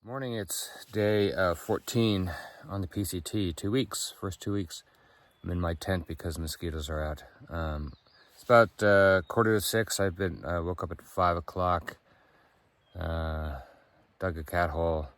Morning, it's day 14 on the PCT, 2 weeks, first 2 weeks. I'm in my tent because mosquitoes are out. It's about 5:45. I've been woke up at 5 o'clock, dug a cat hole,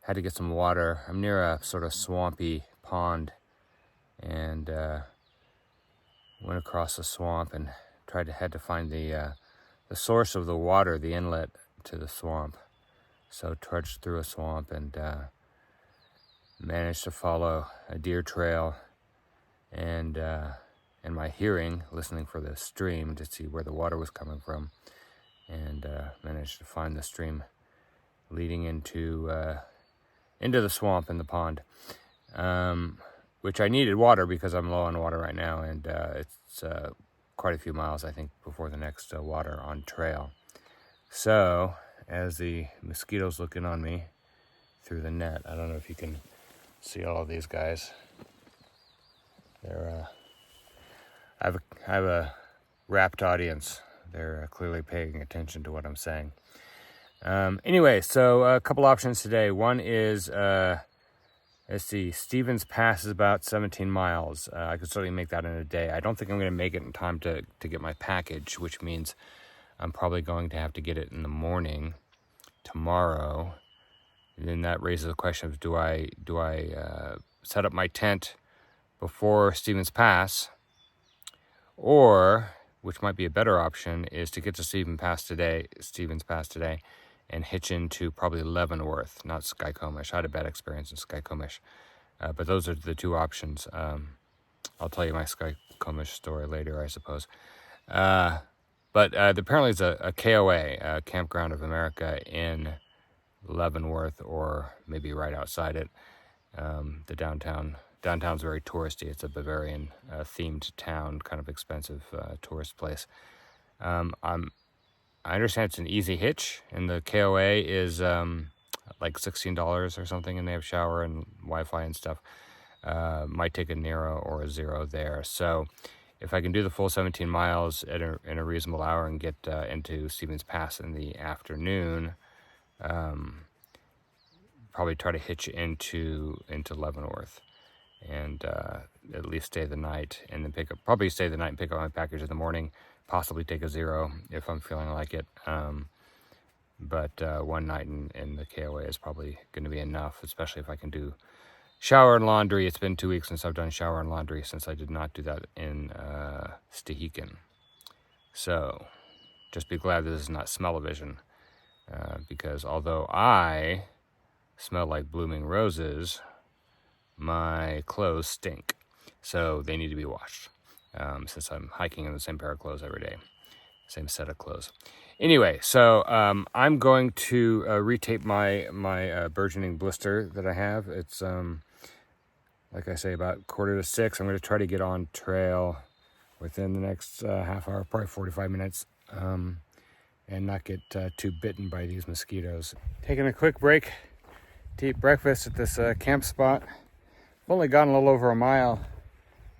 had to get some water. I'm near a sort of swampy pond and went across the swamp and had to find the source of the water, the inlet to the swamp. So trudged through a swamp and managed to follow a deer trail and in my hearing, listening for the stream to see where the water was coming from, and managed to find the stream leading into the swamp and the pond, which I needed water because I'm low on water right now, and it's quite a few miles, I think, before the next water on trail. So as the mosquitoes look in on me through the net, I don't know if you can see all of these guys. They're I have a rapt audience. They're clearly paying attention to what I'm saying. Anyway, so a couple options today. One is, let's see, Stevens Pass is about 17 miles. I could certainly make that in a day. I don't think I'm going to make it in time to get my package, which means I'm probably going to have to get it in the morning tomorrow. And then that raises the question of do I set up my tent before Stevens Pass, or, which might be a better option, is to get to Stevens Pass today, and hitch into probably Leavenworth, not Skycomish. I had a bad experience in Skycomish, but those are the two options. I'll tell you my Skycomish story later, I suppose. But apparently it's a KOA, Campground of America, in Leavenworth, or maybe right outside it. The downtown's very touristy. It's a Bavarian themed town, kind of expensive tourist place. I understand it's an easy hitch, and the KOA is like $16 or something, and they have shower and Wi-Fi and stuff. Might take a Nero or a Zero there. So if I can do the full 17 miles in a reasonable hour and get into Stevens Pass in the afternoon, probably try to hitch into Leavenworth and at least stay the night, and then pick up my package in the morning, possibly take a Zero if I'm feeling like it. But one night in the KOA is probably going to be enough, especially if I can do shower and laundry. It's been 2 weeks since I've done shower and laundry, since I did not do that in Thru-hiking. So just be glad this is not smell-o-vision, because although I smell like blooming roses, my clothes stink. So they need to be washed, since I'm hiking in the same pair of clothes every day, same set of clothes. Anyway, so I'm going to retape my burgeoning blister that I have. It's like I say, about 5:45. I'm going to try to get on trail within the next half hour, probably 45 minutes, and not get too bitten by these mosquitoes. Taking a quick break to eat breakfast at this camp spot. I've only gone a little over a mile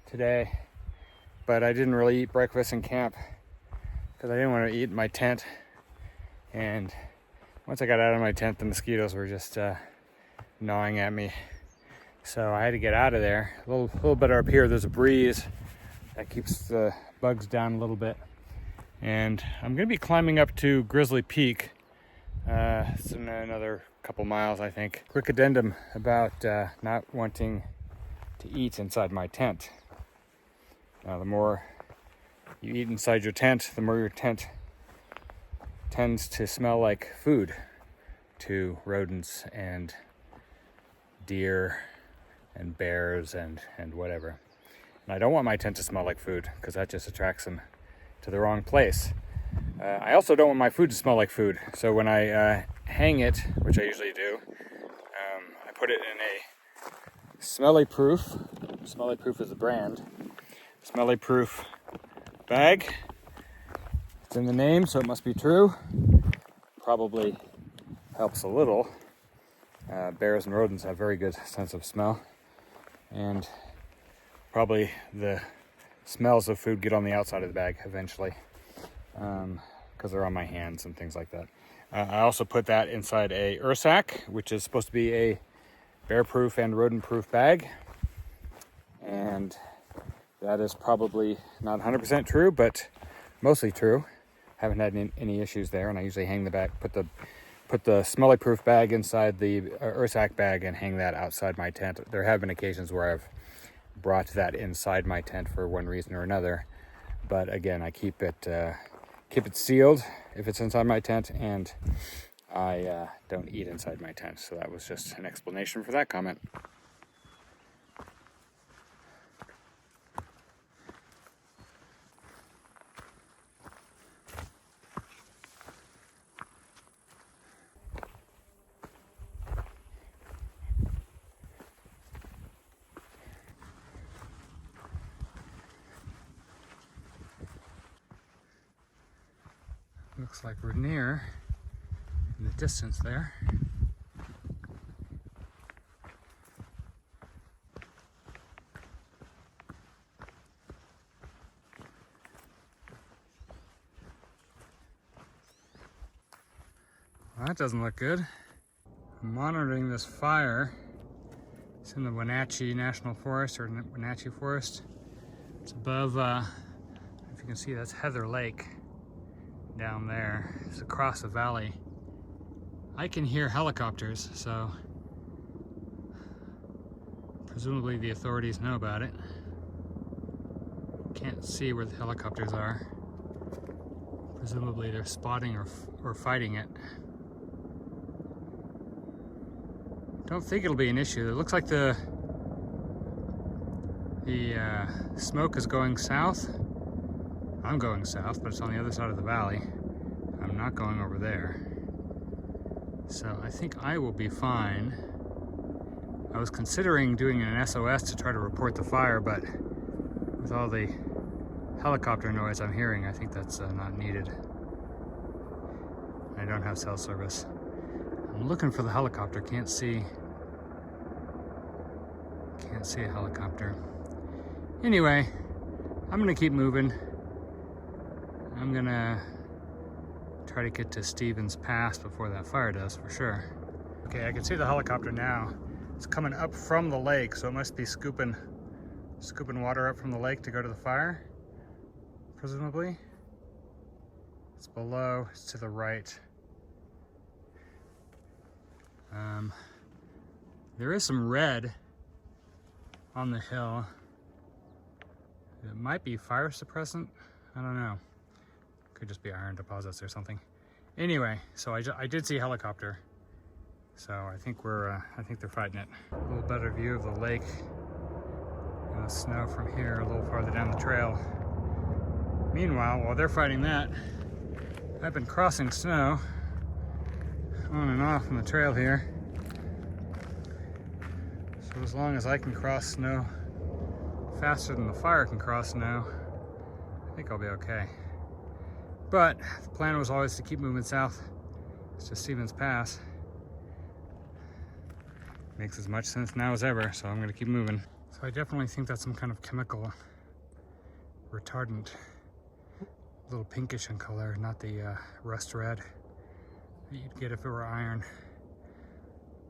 today, but I didn't really eat breakfast in camp because I didn't want to eat in my tent. And once I got out of my tent, the mosquitoes were just gnawing at me. So I had to get out of there. A little bit up here, there's a breeze that keeps the bugs down a little bit. And I'm going to be climbing up to Grizzly Peak. It's in another couple miles, I think. Quick addendum about not wanting to eat inside my tent. Now, the more you eat inside your tent, the more your tent tends to smell like food to rodents and deer and bears and whatever. And I don't want my tent to smell like food, because that just attracts them to the wrong place. I also don't want my food to smell like food. So when I hang it, which I usually do, I put it in a Smelly Proof. Smelly Proof is the brand. Smelly Proof bag. It's in the name, so it must be true. Probably helps a little. Bears and rodents have very good sense of smell. And probably the smells of food get on the outside of the bag eventually, because they're on my hands and things like that. I also put that inside a Ursack, which is supposed to be a bear-proof and rodent-proof bag. And that is probably not 100% true, but mostly true. Haven't had any issues there, and I usually hang the bag, put the smelly-proof bag inside the Ursack bag and hang that outside my tent. There have been occasions where I've brought that inside my tent for one reason or another, but again, I keep it sealed if it's inside my tent, and I don't eat inside my tent. So that was just an explanation for that comment. Looks like we're near in the distance there. Well, that doesn't look good. I'm monitoring this fire. It's in the Wenatchee National Forest, or Wenatchee Forest. It's above, if you can see, that's Heather Lake down there. It's across the valley. I can hear helicopters, so presumably the authorities know about it. Can't see where the helicopters are. Presumably they're spotting or fighting it. Don't think it'll be an issue. It looks like the smoke is going south. I'm going south, but it's on the other side of the valley. I'm not going over there. So I think I will be fine. I was considering doing an SOS to try to report the fire, but with all the helicopter noise I'm hearing, I think that's not needed. I don't have cell service. I'm looking for the helicopter, can't see a helicopter. Anyway, I'm gonna keep moving. I'm gonna try to get to Stevens Pass before that fire does, for sure. Okay, I can see the helicopter now. It's coming up from the lake, so it must be scooping water up from the lake to go to the fire, presumably. It's below, it's to the right. There is some red on the hill. It might be fire suppressant, I don't know. Could just be iron deposits or something. Anyway, so I did see a helicopter. So I think they're fighting it. A little better view of the lake and the snow from here, a little farther down the trail. Meanwhile, while they're fighting that, I've been crossing snow on and off on the trail here. So as long as I can cross snow faster than the fire can cross snow, I think I'll be okay. But the plan was always to keep moving south to Stevens Pass. Makes as much sense now as ever, so I'm gonna keep moving. So I definitely think that's some kind of chemical retardant. A little pinkish in color, not the rust red that you'd get if it were iron.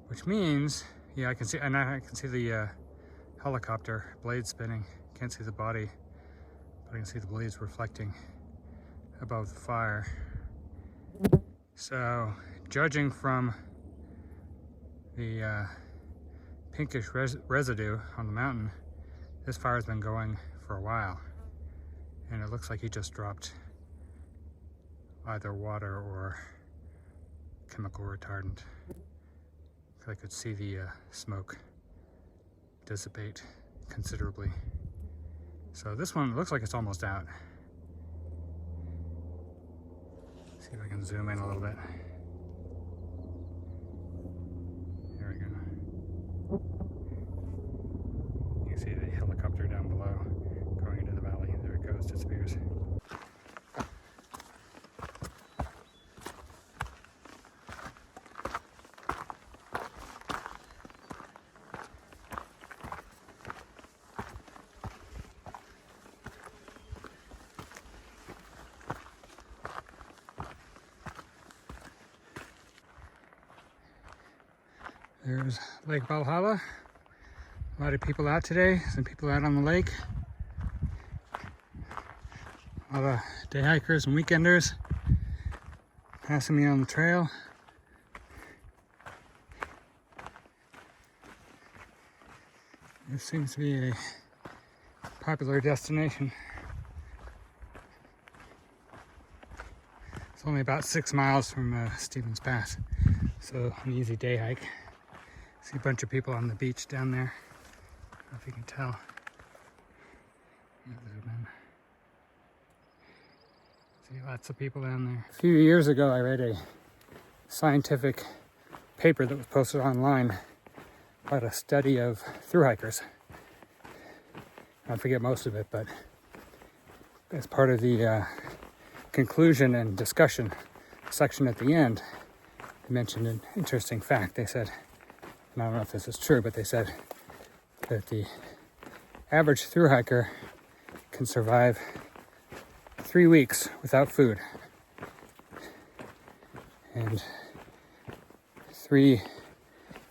Which means, yeah, I can see the helicopter blade spinning. Can't see the body, but I can see the blades reflecting above the fire. So, judging from the pinkish residue on the mountain, this fire's been going for a while, and it looks like he just dropped either water or chemical retardant. I could see the smoke dissipate considerably. So this one looks like it's almost out. See if I can zoom in a little bit. There we go. You can see the helicopter down below going into the valley. There it goes, disappears. There's Lake Valhalla. A lot of people out today. Some people out on the lake. A lot of day hikers and weekenders passing me on the trail. This seems to be a popular destination. It's only about 6 miles from Stevens Pass, so an easy day hike. See a bunch of people on the beach down there. I don't know if you can tell. See lots of people down there. A few years ago, I read a scientific paper that was posted online about a study of thru-hikers. I forget most of it, but as part of the conclusion and discussion section at the end, they mentioned an interesting fact. They said, and I don't know if this is true, but they said that the average thru-hiker can survive 3 weeks without food and 3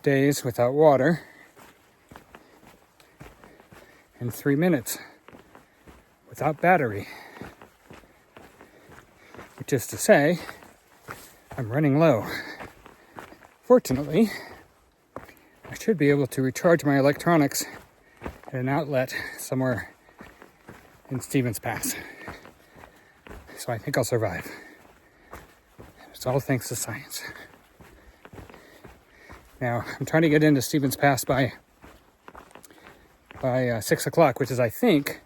days without water and 3 minutes without battery, which is to say, I'm running low. Fortunately, I should be able to recharge my electronics at an outlet somewhere in Stevens Pass. So I think I'll survive. It's all thanks to science. Now, I'm trying to get into Stevens Pass by 6 o'clock, which is, I think,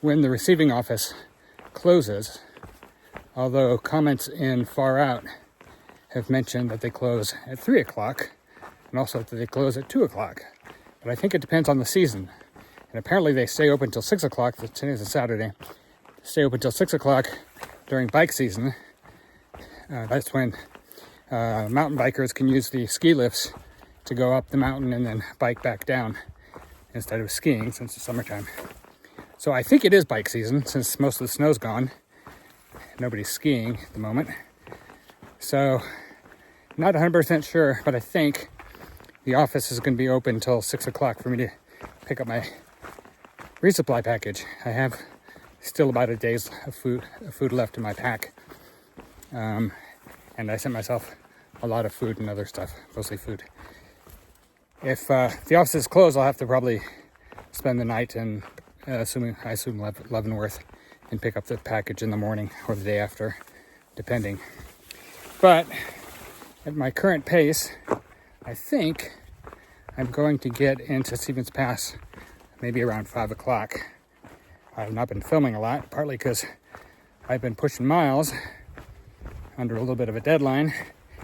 when the receiving office closes. Although comments in Far Out have mentioned that they close at 3 o'clock, and also that they close at 2 o'clock. But I think it depends on the season. And apparently they stay open till 6 o'clock. Today's a Saturday. They stay open till 6 o'clock during bike season. That's when mountain bikers can use the ski lifts to go up the mountain and then bike back down instead of skiing, since it's summertime. So I think it is bike season, since most of the snow's gone. Nobody's skiing at the moment. So, not 100% sure, but I think the office is going to be open until 6 o'clock for me to pick up my resupply package. I have still about a day's of food left in my pack. And I sent myself a lot of food and other stuff, mostly food. If the office is closed, I'll have to probably spend the night in, I assume Leavenworth, and pick up the package in the morning or the day after, depending. But at my current pace, I think I'm going to get into Stevens Pass maybe around 5 o'clock. I've not been filming a lot, partly because I've been pushing miles under a little bit of a deadline,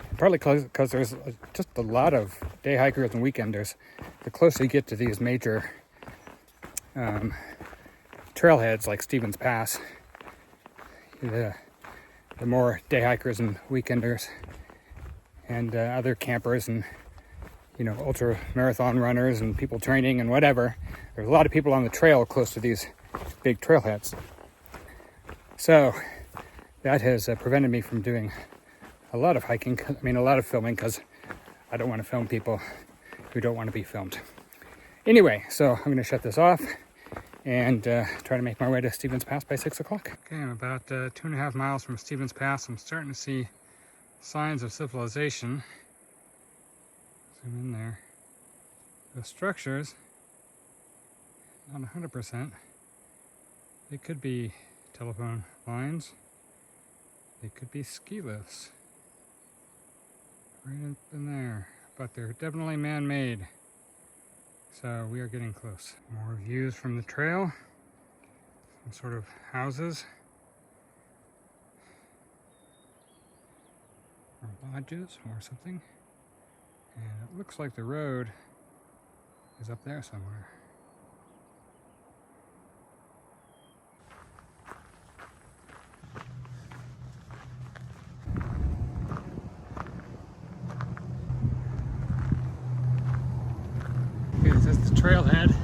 and partly because there's just a lot of day hikers and weekenders. The closer you get to these major trailheads like Stevens Pass, the more day hikers and weekenders and other campers and, you know, ultra marathon runners and people training and whatever. There's a lot of people on the trail close to these big trailheads. So that has prevented me from doing a lot of hiking, a lot of filming, because I don't want to film people who don't want to be filmed. Anyway, so I'm going to shut this off and try to make my way to Stevens Pass by 6 o'clock. Okay, I'm about 2.5 miles from Stevens Pass. I'm starting to see signs of civilization. Zoom in there. The structures, not 100%. They could be telephone lines. They could be ski lifts. Right up in there. But they're definitely man-made. So we are getting close. More views from the trail. Some sort of houses. Or lodges or something. And it looks like the road is up there somewhere. Okay, this is the trailhead.